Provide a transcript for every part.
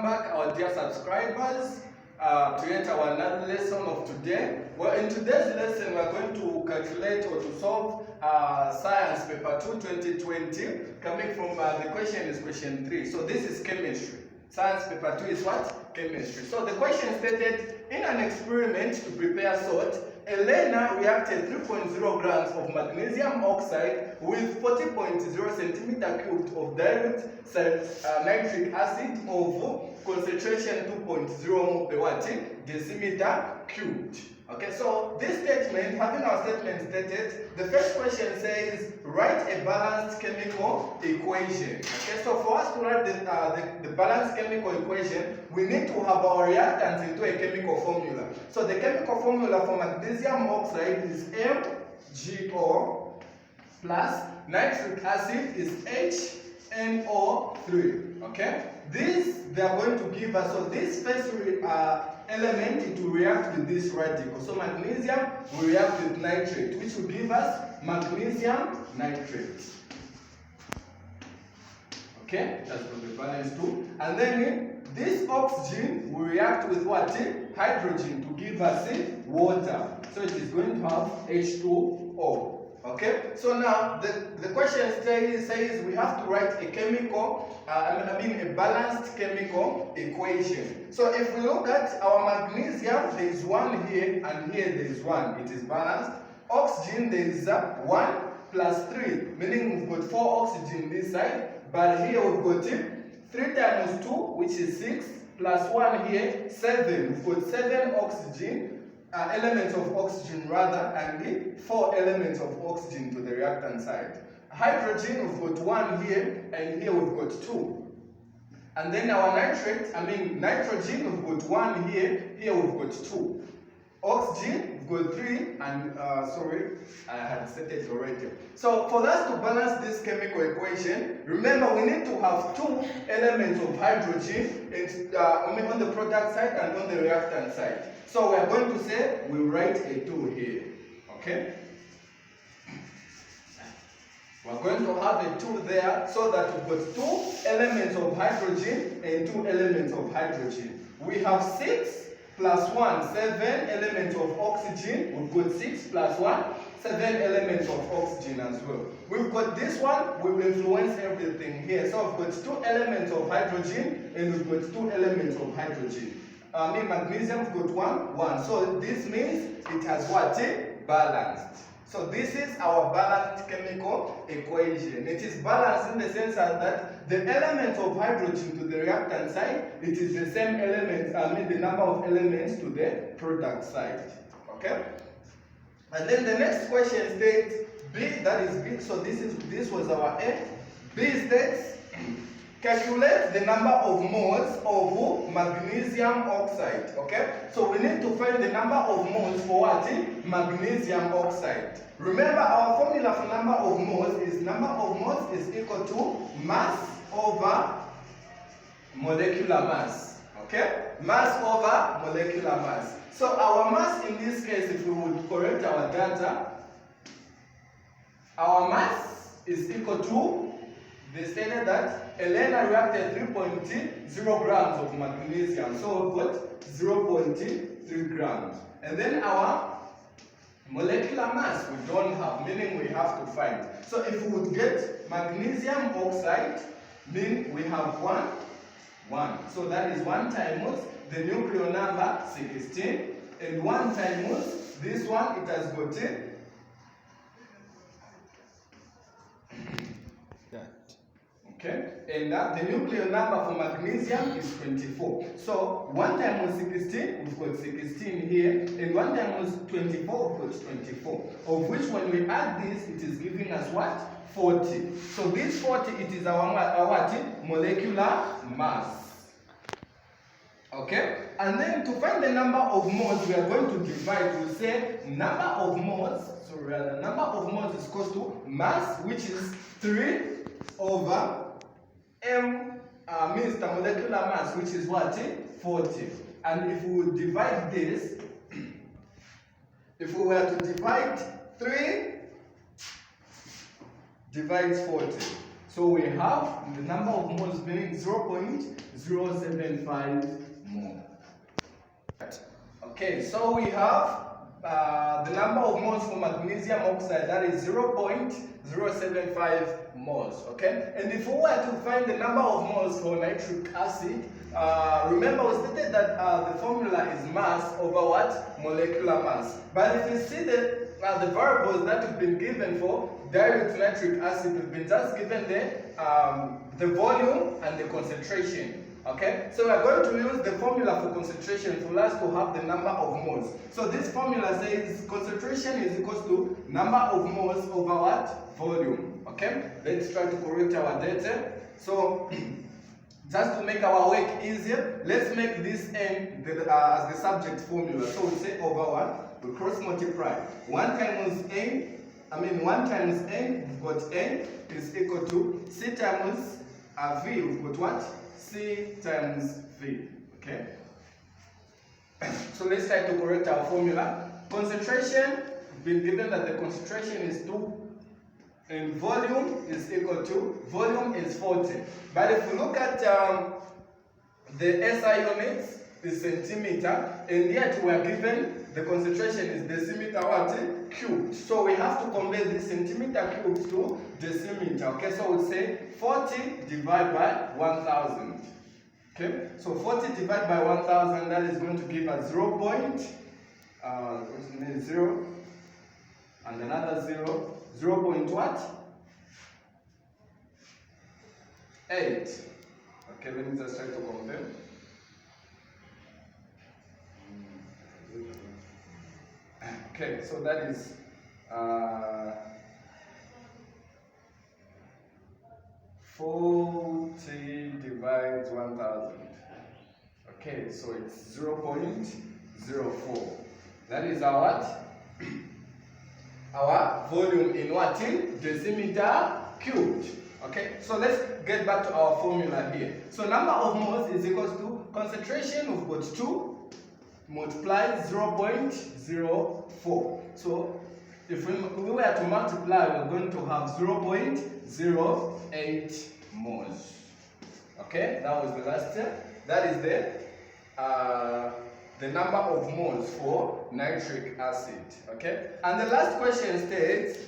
welcome back, our dear subscribers, to yet our another lesson of today. Well, in today's lesson, we're going to calculate or to solve Science Paper 2 2020. Coming from the question is question 3. So this is chemistry. Science Paper 2 is what? Chemistry. So the question stated, in an experiment to prepare salt, Elena reacted 3.0 grams of magnesium oxide with 40.0 centimeter cubed of dilute nitric acid of concentration 2.0 mol per watt decimeter cubed. Okay, so this statement, having our statement stated, the first question says write a balanced chemical equation. Okay, so for us to write the balanced chemical equation, we need to have our reactants into a chemical formula. So the chemical formula for magnesium oxide is MgO plus nitric acid is HNO3. Okay, they are going to give us, so this first element, it will react with this radical. So magnesium will react with nitrate, which will give us magnesium nitrate. Okay, that's what the balance do. And then this oxygen will react with what? Hydrogen to give us water. So it is going to have H2O. Okay, so now the question says we have to write a chemical, a balanced chemical equation. So if we look at our magnesium, there is 1 here and here there is 1. It is balanced. Oxygen, there is 1 plus 3, meaning we've got 4 oxygen this side, but here we've got 3 times 2, which is 6, plus 1 here, 7. We've got 7 oxygen. Elements of oxygen rather, and 4 elements of oxygen to the reactant side. Hydrogen, we've got 1 here, and here we've got 2. And then our nitrogen, we've got 1 here, here we've got 2. Oxygen, we've got 3, and sorry, I had said it already. So for us to balance this chemical equation, remember we need to have 2 elements of hydrogen on the product side and on the reactant side. So we are going to say we write a 2 here. Okay? We're going to have a 2 there so that we've got 2 elements of hydrogen and 2 elements of hydrogen. We have 6 plus 1, 7 elements of oxygen. We've got 6 plus 1, 7 elements of oxygen as well. We've got this one, we will influence everything here. So we've got 2 elements of hydrogen and we've got 2 elements of hydrogen. Magnesium, we've got 1, 1. So this means it has what? Balanced. So this is our balanced chemical equation. It is balanced in the sense that the elements of hydrogen to the reactant side, it is the same element, the number of elements to the product side. Okay? And then the next question states B, that is B. So this was our A. B states calculate the number of moles of magnesium oxide. Okay? So we need to find the number of moles for what? Magnesium oxide. Remember our formula for number of moles is equal to mass over molecular mass. Okay? Mass over molecular mass. So our mass in this case, if we would correct our data, our mass is equal to, they stated that Elena reacted 3.0 grams of magnesium. So we've got 0.3 grams. And then our molecular mass we don't have, meaning we have to find. So if we would get magnesium oxide, mean we have 1. So that is 1 times the nuclear number 16, and 1 times this one, it has got okay, and the nuclear number for magnesium is 24. So 1 times 16, we've got 16 here, and 1 times 24, we've got 24. Of which when we add this, it is giving us what? 40. So this 40, it is our what? Molecular mass. Okay? And then to find the number of moles, we are going to divide. We'll say number of moles, so rather number of moles is equal to mass, which is 3 over M means the molecular mass, which is what? 40. And if we would divide this, if we were to divide 3 divides 40. So we have the number of moles being 0.075 mole. Okay, so we have the number of moles for magnesium oxide, that is 0.075 moles, okay? And if we were to find the number of moles for nitric acid, remember we stated that the formula is mass over what? Molecular mass. But if you see the variables that have been given for dilute nitric acid, we've been just given the volume and the concentration. Okay, so we are going to use the formula for concentration for us to have the number of moles. So this formula says concentration is equals to number of moles over what? Volume. Okay, let's try to correct our data. So just to make our work easier, let's make this n as the subject formula. So we say over 1, we cross multiply. 1 times n, we've got n is equal to C times V, we've got what? C times V, okay? So let's try to correct our formula. Concentration, we've been given that the concentration is 2 and volume is equal to, volume is 40. But if you look at the SI units, is centimeter, and yet we are given the concentration is decimeter what? Cubed. So we have to convert this centimeter cubed to decimeter. Okay, so we'll say 40 divided by 1000. Okay, so 40 divided by 1000, that is going to give us 0. And another 0. 0 point what? 8. Okay, let me just try to confirm. Okay, so that is 40 divides 1000. Okay, so it's 0.04. That is our what? Our volume in what? In decimeter cubed. Okay, so let's get back to our formula here. So number of moles is equals to concentration, we've got 2 multiplied 0.04. So if we were to multiply, we're going to have 0.08 moles. Okay, that was the last step. That is the number of moles for nitric acid. Okay, and the last question states,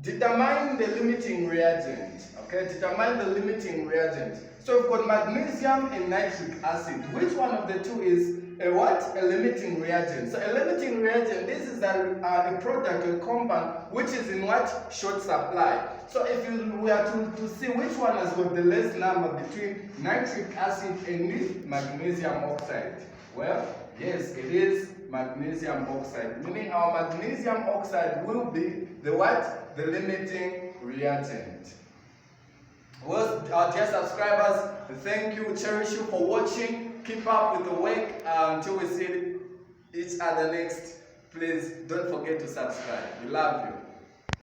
determine the limiting reagent. Okay, determine the limiting reagent. So we've got magnesium and nitric acid. Which one of the two is a what? A limiting reagent. So a limiting reagent, this is a product, a compound, which is in what? Short supply. So if we are to see which one has got the less number between nitric acid and the magnesium oxide. Well, yes, it is magnesium oxide, meaning our magnesium oxide will be the what? The limiting reagent. Well, our dear subscribers, thank you, cherish you for watching. Keep up with the work until we see each other next. Please don't forget to subscribe. We love you.